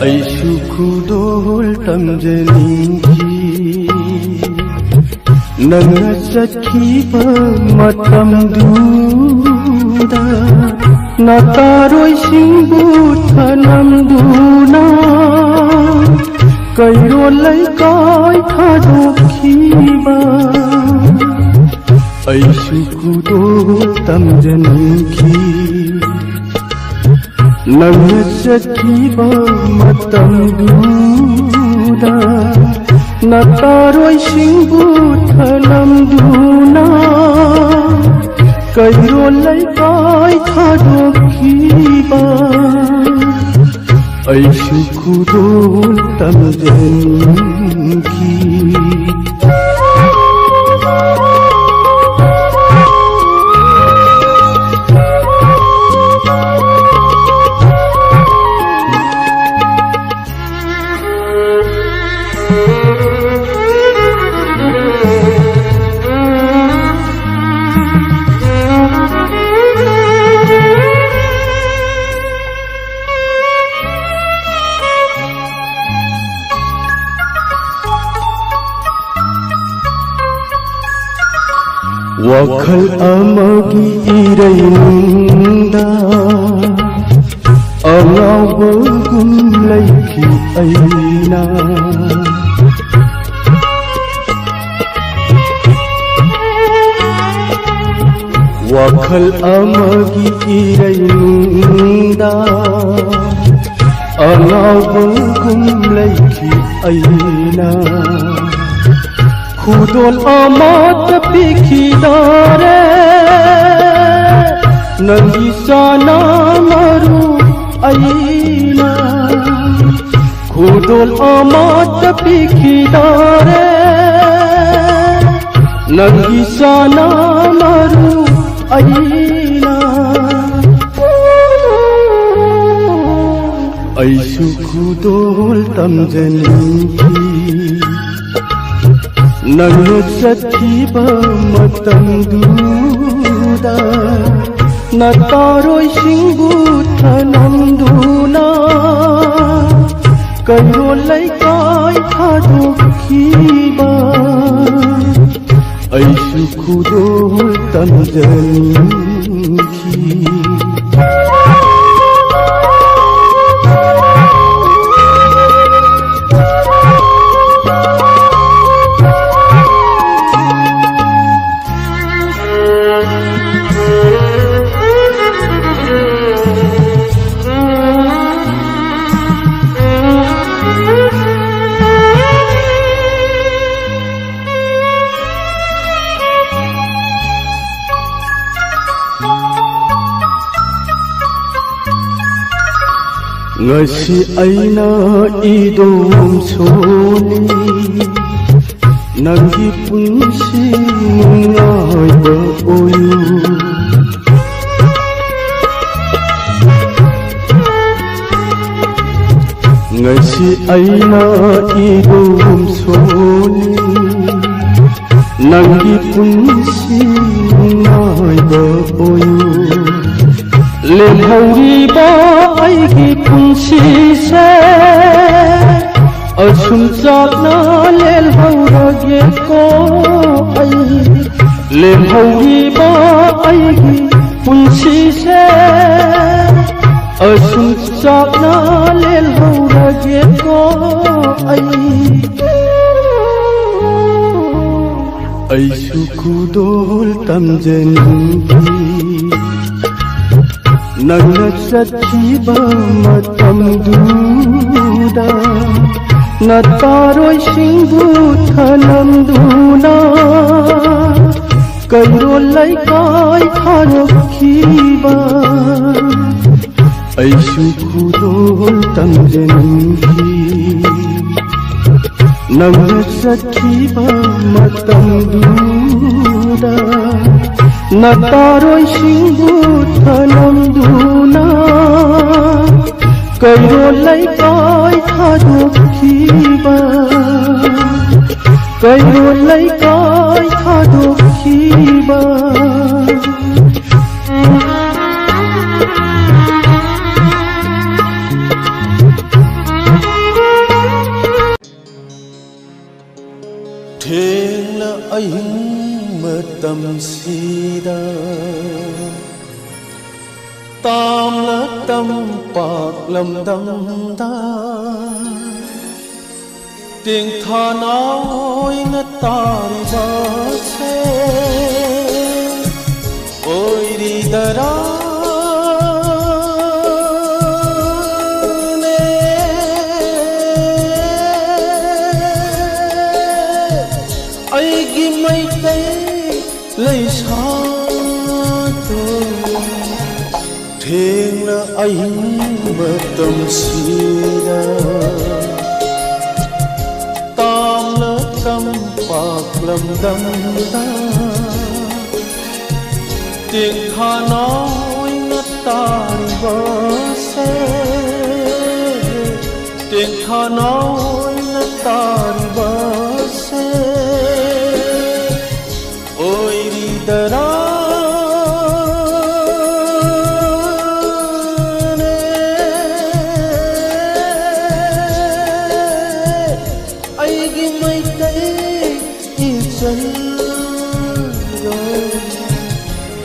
ꯑꯩꯁꯨ ꯈꯨꯗꯣꯜ ꯇꯝꯖꯅꯤꯡꯈꯤ ꯅꯪꯅ ꯆꯠꯈꯤꯕ ꯃꯇꯝꯗꯨꯗ ꯅꯥꯇꯥꯔꯣꯏꯁꯤꯡꯕꯨ ꯊꯅꯝꯗꯨꯅ ꯀꯩꯔꯣꯜ ꯂꯩꯀꯥꯏ ꯊꯥꯗꯣꯛꯈꯤꯕ ꯑꯩꯁꯨ ꯈꯨꯗꯣꯜ ꯇꯝꯖꯅꯤꯡꯈꯤ ꯅꯪꯅ ꯆꯠꯈꯤꯕ ꯃꯇꯝꯗꯨꯗ ꯅꯥꯇꯥꯔꯣꯏꯁꯤꯡꯕꯨ ꯊꯅꯝꯗꯨꯅ ꯀꯩꯔꯣꯜ ꯂꯩꯀꯥꯏ ꯊꯥꯗꯣꯛꯈꯤꯕ ꯑꯩꯁꯨ ꯈꯨꯗꯣꯜ ꯇꯝꯖꯅꯤꯡꯈꯤ ꯋꯥꯈꯜ ꯑꯃꯒꯤ ꯏꯔꯩꯅꯨꯡꯗ ꯑꯉꯥꯎꯕꯒꯨꯝ ꯂꯩꯈꯤ ꯑꯩꯅ ꯋꯥꯈꯜ ꯑꯃꯒꯤ ꯏꯔꯩꯅꯨꯡꯗ ꯑꯉꯥꯎꯕꯒꯨꯝ ꯂꯩꯈꯤ ꯑꯩꯅ ꯈꯨꯗꯣꯜ ꯑꯃꯠꯇ ꯄꯤꯈꯤꯗꯥꯔꯦ ꯅꯪꯒꯤ ꯆꯥꯅ ꯃꯔꯨ ꯑꯩꯅ ꯈꯨꯗꯣꯜ ꯑꯃꯠꯇ ꯄꯤꯈꯤꯗꯥꯔꯦ ꯅꯪꯒꯤ ꯆꯥꯅ ꯃꯔꯨ ꯑꯩꯅ ꯑꯩꯁꯨ ꯈꯨꯗꯣꯜ ꯇꯝꯖꯅꯤꯡꯈꯤ ꯅꯪꯅ ꯆꯠꯈꯤꯕ ꯃꯇꯝꯗꯨꯗ ꯅꯥꯇꯥꯔꯣꯏꯁꯤꯡꯕꯨ ꯊꯅꯝꯗꯨꯅ ꯀꯩꯔꯣꯜ ꯂꯩꯀꯥꯏ ꯊꯥꯗꯣꯛꯈꯤꯕ ꯑꯩꯁꯨ ꯈꯨꯗꯣꯜ ꯇꯝꯖꯅꯤꯡꯈꯤ ngasi aina idom soli nanggi punsi ngai ba oyu ngasi aina idom soli nanggi punsi ngai ba oyu lemhauriba aigi punsi se asum chakna lelhaurage ko ai lemhauriba aigi punsi se asum chakna lelhaurage ko ai aisu khudol tamjaninkhi nangna chakhiba matamduda nataroisingbu thanamduna kairol laikai tharokhiba aisu khudol tamjaninkhi nangna chakhiba matamduda nataroisingbu thanamduna kairol laikai thadokhiba kairol laikai thadokhiba ꯑꯍꯤꯡ ꯃꯇꯝꯁꯤꯗ ꯇꯥꯝꯂ ꯇꯝꯄꯥꯛ ꯂꯝꯗꯝꯗ ꯇꯦꯡꯊꯥꯅ ꯑꯣꯏꯅ ꯇꯥꯔꯤꯕꯁꯦ ꯑꯣꯏꯔꯤꯗꯔꯥ ꯑꯩꯒꯤ ꯃꯩꯇꯩ ꯂꯩꯁꯥꯗꯣ ꯊꯦꯡꯅ ꯑꯍꯤꯡ ꯃꯇꯝꯁꯤꯗ ꯇꯥꯝꯂ ꯇꯝꯄꯥꯛ ꯂꯝꯗꯝꯗ ꯇꯦꯡꯊꯥꯅ ꯑꯣꯏꯅ ꯇꯥꯔꯤꯕꯁꯦ ꯇꯦꯡꯊꯥꯅ ꯑꯣꯏꯅ ꯇꯥꯔꯤꯕꯁꯦ 어이리더라 아이기 마이따이 이절로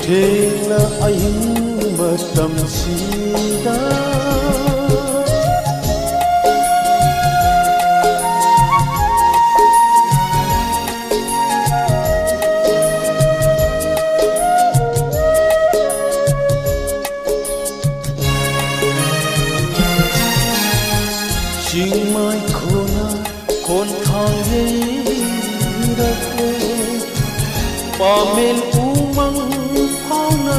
태나 아잉 마땀시다 Mai khona khôn thang rakhe pamel umang phawna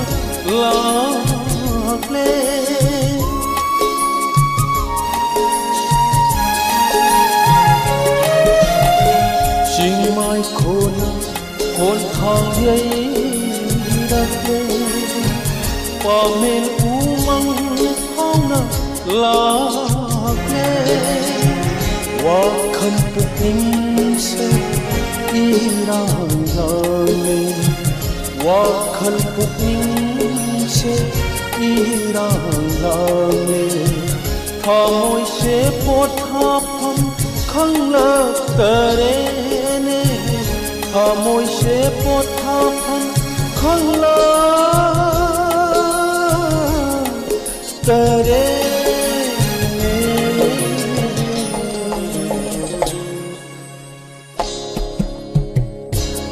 lakle Mai khona khôn thang rakhe pamel umang phawna lakle Wakan puking sa irang langit Wakan puking sa irang langit Thamoy se pothapam khang lak tarene Thamoy se pothapam khang lak tarene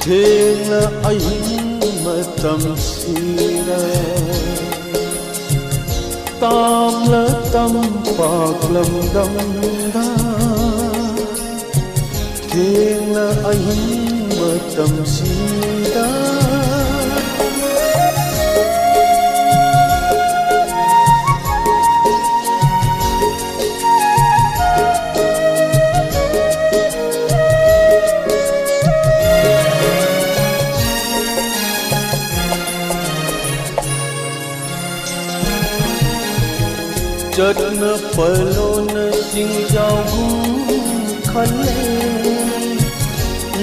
Thena ahing matamsida Tamla tampak lamdamda Thena ahing matamsida Chợt nơ palo nơ sing giao hung khale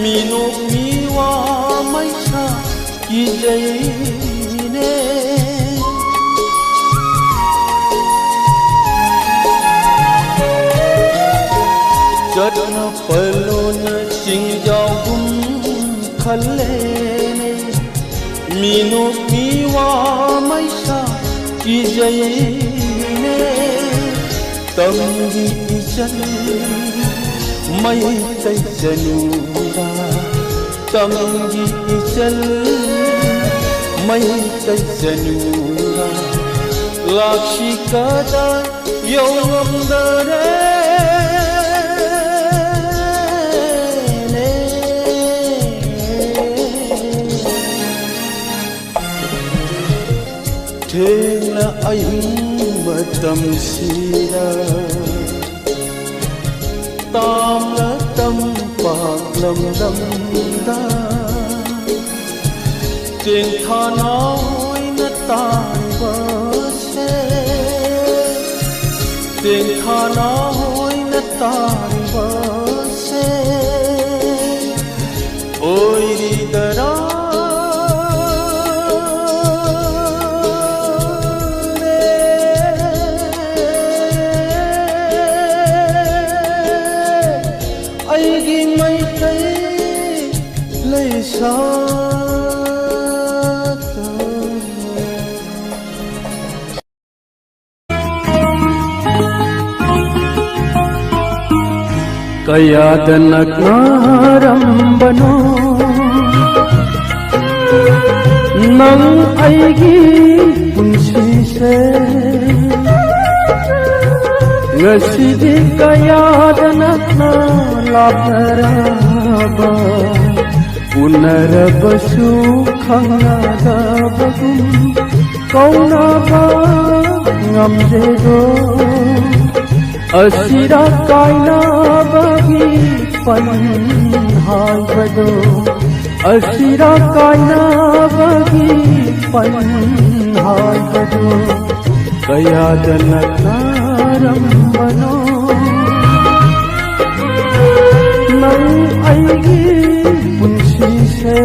mi no mi wa mai cha ki jai ne Chợt nơ palo nơ sing giao hung khale mi no mi wa mai cha ki jai Tamgi ijan mai tay januda Tamgi ijan mai tay januda Lakshi kada yawam dare Thena ahing matamsida Tamla tampak lamdamda Tengthana oina taribase Tengthana oina taribase Oiridara Kayada nagmarambano nang aigi punsise ngasidi kayada naglalapnaraba punarabasu khangadabagum kaunaba ngamdedo asira kainabagi panhaibado asira kainabagi panhaibado kayada naglarambano nang aigi punsise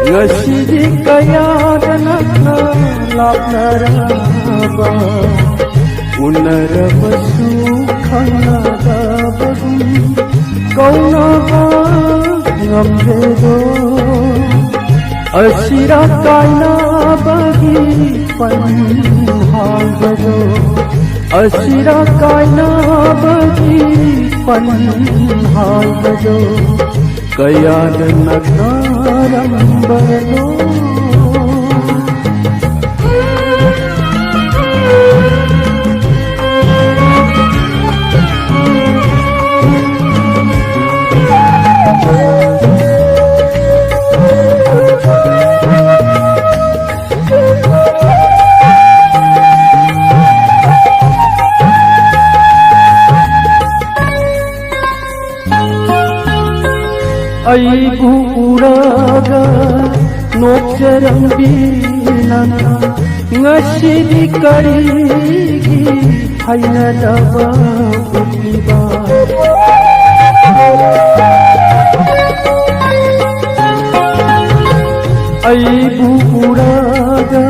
ngasidi kayada naglalapnaraba unarabasu khangadabagum kaunaba ngamdedo asira kainabagi panhaibado asira kainabagi panhaibado kayada naglarambano aigu uraga nokjarambinana ngasidi karigi hainadaba putliba aigu uraga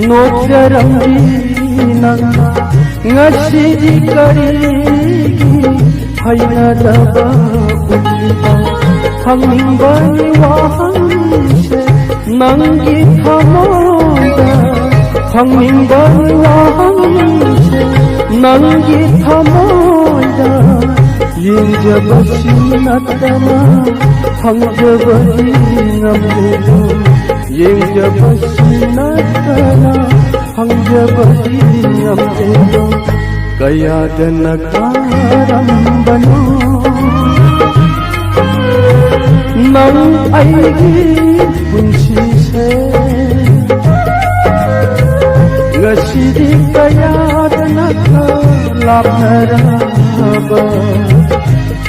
nokjarambinana ngasidi karigi hainadaba putliba hangbani wahanse nangi thamoda hangbani wahanse nangi thamoda yinjabasi natana hangjabasi ngamdedo yinjabasi natana hangjabasi ngamdedo kayada naglarambano nang aigi punsise ngasidi kayada naglalapnaraba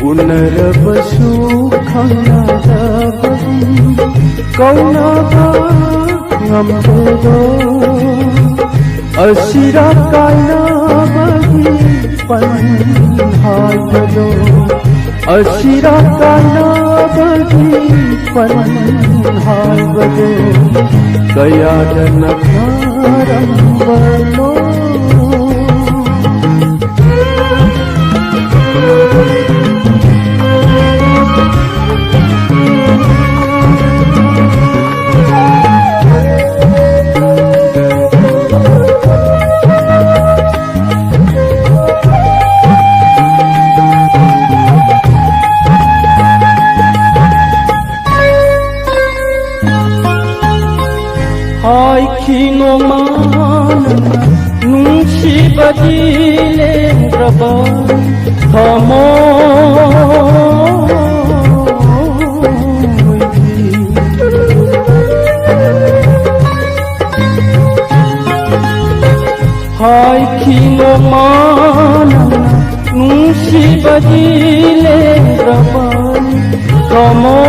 unarabasu khangadabagum kaunaba ngamdedo asira kainabagi panhaibado asira kainabagi panhaibado kayada naglarambano ay kinoman nunsibadile raba thamo ay kinoman nunsibadile raba thamo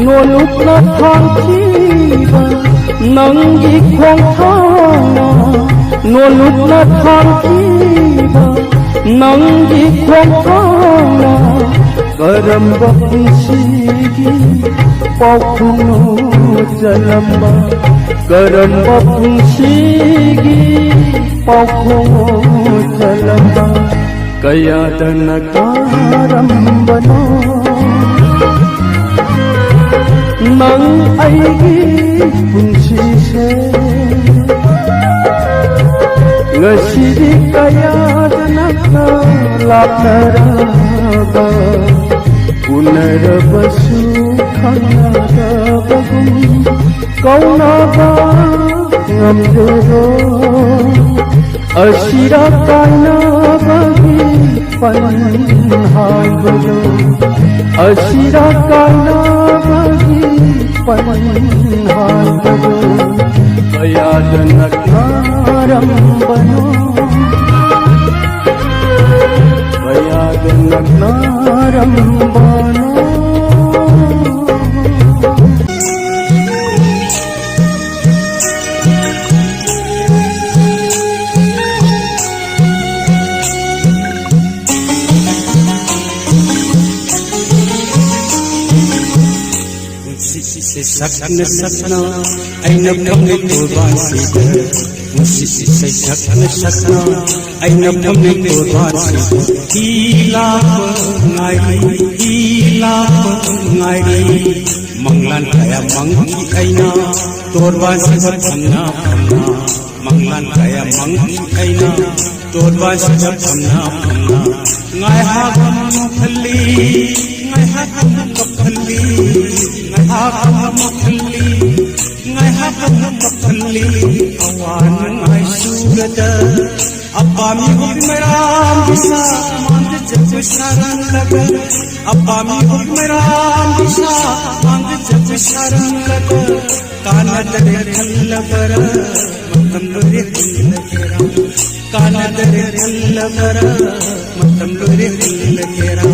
noluk na thangkiba nangi khongthana noluk na thangkiba nangi khongthana karamba punsigi paukhunu jalamba karamba punsigi paukhunu ꯆꯂꯕ ꯀꯌꯥꯗ ꯅꯥꯔꯝꯕꯅꯣ ꯅꯪ ꯑꯩꯒꯤ ꯄꯨꯟꯁꯤꯁꯦ ngashidi kayadanaka lapnaraba unarabasu khanarabagum kaunaba ngamdero ashira kainabagi panhaibalo ashira kainabagi panhaibalo kayadanaka rambano kayadanaka rambano sakna sakna aina phamne todwasi se sakna sakna aina phamne todwasi ila ngai manglan kaya mangi aina todwasi phamna manglan kaya mangi aina todwasi phamna ngai ha phali ngai ha phali ngai hakapali awan ngai surada apami hukmeram bisa mang jab saran laga apami hukmeram bisa mang jab saran laga kana dare khallabara matam lore khallagera kana dare khallabara matam lore khallagera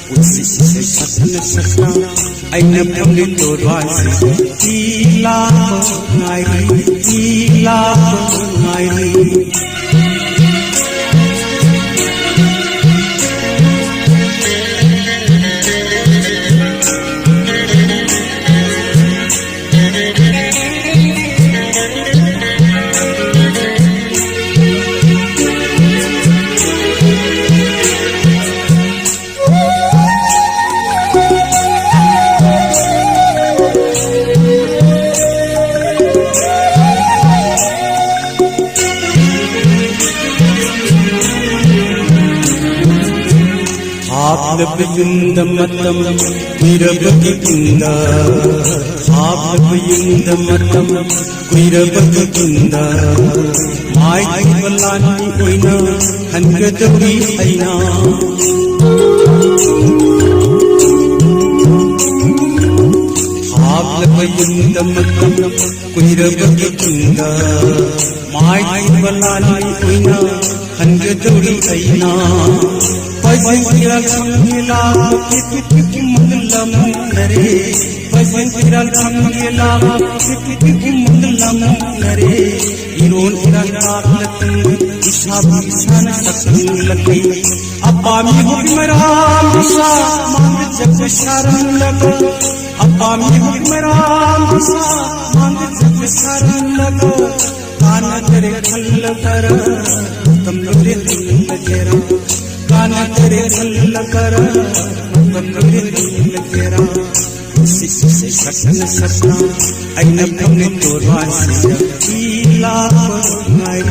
उसी से सपना सपना आईना पमले तोड़वासी ila ngai Abnabiyunda matam kuirabagitunda Abnabiyunda matam kuirabagitunda Mai kibalani oina hangadawri aina Abnabiyunda matam kuirabagitunda Mai kibalani oina hangadawri aina Fazil khamila kiti mudlam nare Fazil khamila kiti mudlam nare Iron iran taqlatin ishabi san sakun lakai Apami hukmeram bisa mang jab sharan laga Apami hukmeram bisa mang jab sharan laga Kana tere khallabara tamlore khallagera Kana tere khallabara tamlore khallagera उसी से सपना सपना आईना पमले तोड़वासी ila ngai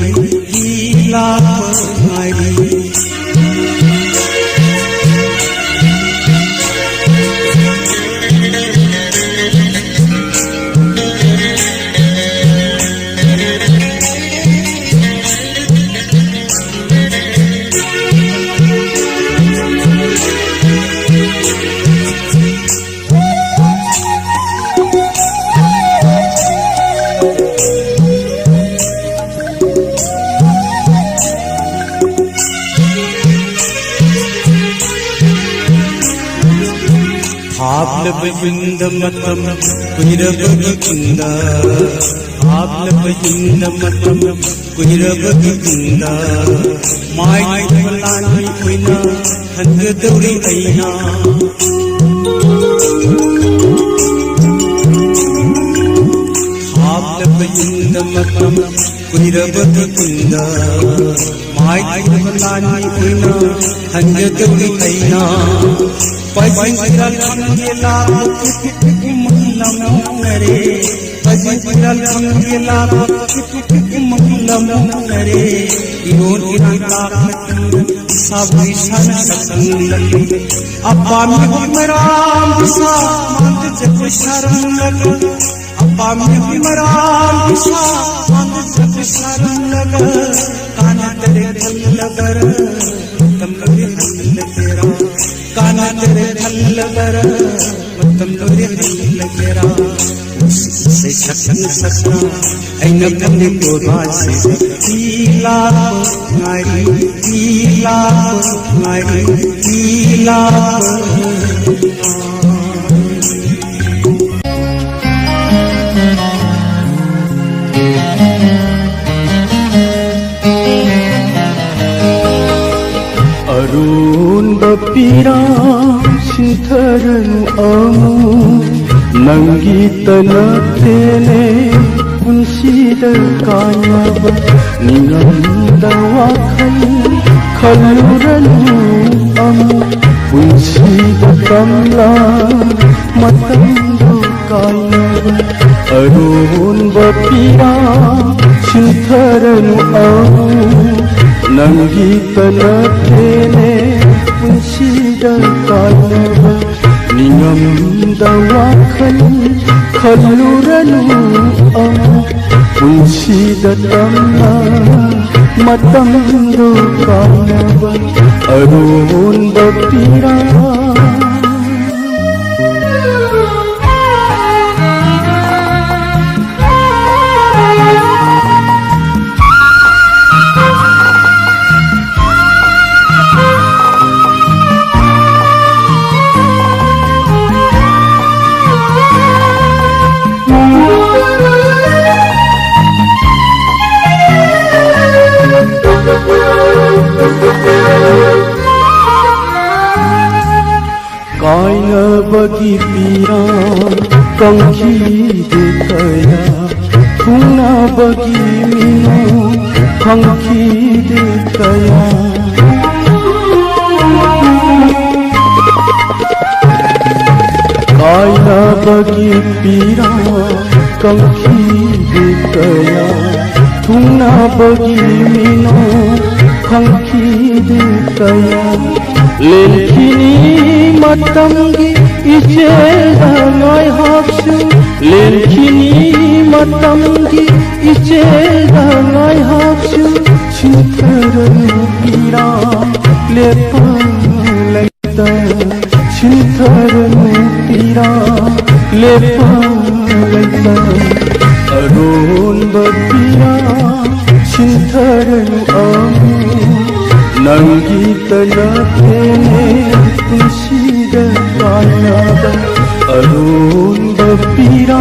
Abnabiyunda matam kuirabagitunda Abnabiyunda matam kuirabagitunda Mai kibalani oina hangadawri aina Abnabiyunda matam kuhirabagi kunda mai kulani oina hanjaduri aina pajiral khangela mahlam nare pajiral khangela mahlam nare iron iranta sabri san sakang abba mi humram sa mand jab sharam lag abba mi humram sa mand jab sharam lag काना तेरे ढल लगर तम लोरे हल तेरा काना तेरे ढल लगर तम लोरे हल तेरा से शक्न सपना ऐन अपने को बासे नीला नीला Arun bapira sintharanu amu nangi tanatene punsida kayaba ninanda wakai khaluranu amu punsida kamla matando kayaba Arun bapira sintharanu amu nangi tanatene punsida kayaba ningamda wakai khaluranu amu punsida tamna matamdo kayaba Arun bapira Kaina bagi pirang kangki dekaya Tuna bagi minum kangki dekaya Kaina bagi pirang kangki dekaya Tuna bagi minum kangki dekaya Lelkini matamgi icheda ngai hapsu Lelkini matamgi icheda ngai hapsu Chintaranu pira lepa laita Chintaranu pira lepa laita Arun bapira chintaranu amu nangi tanatene punsida kayaba Arun bapira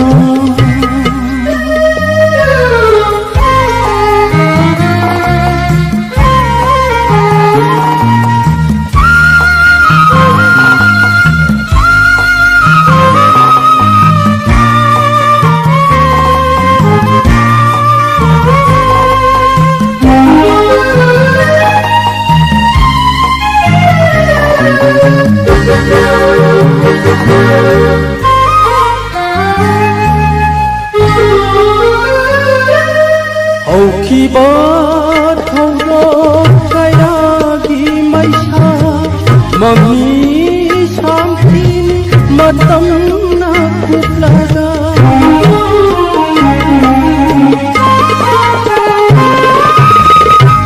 Haukiba thawro kayagi maisa Mami samtin matam na kuplaga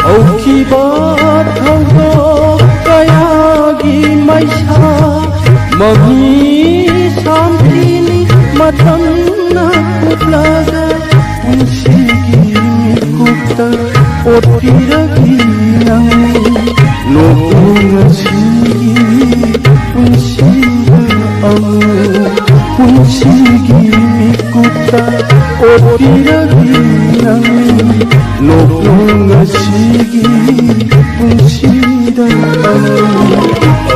Haukiba thawro kayagi maisa Mami samtin matam na kuplaga Punsigi kukta otiragi nangi Nopunga sigi punsida amu Punsigi kukta otiragi nangi Nopunga sigi punsida amu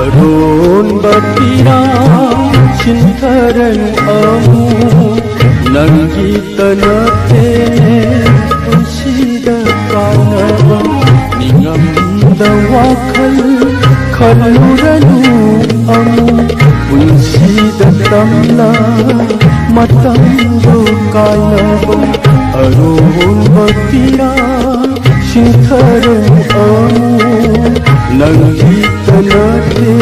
Arun bapira chintaranu amu nangi tanatene punsida khalluranu amu punsida tamna matambu kainaba arun bakira shintharu amu nangitana te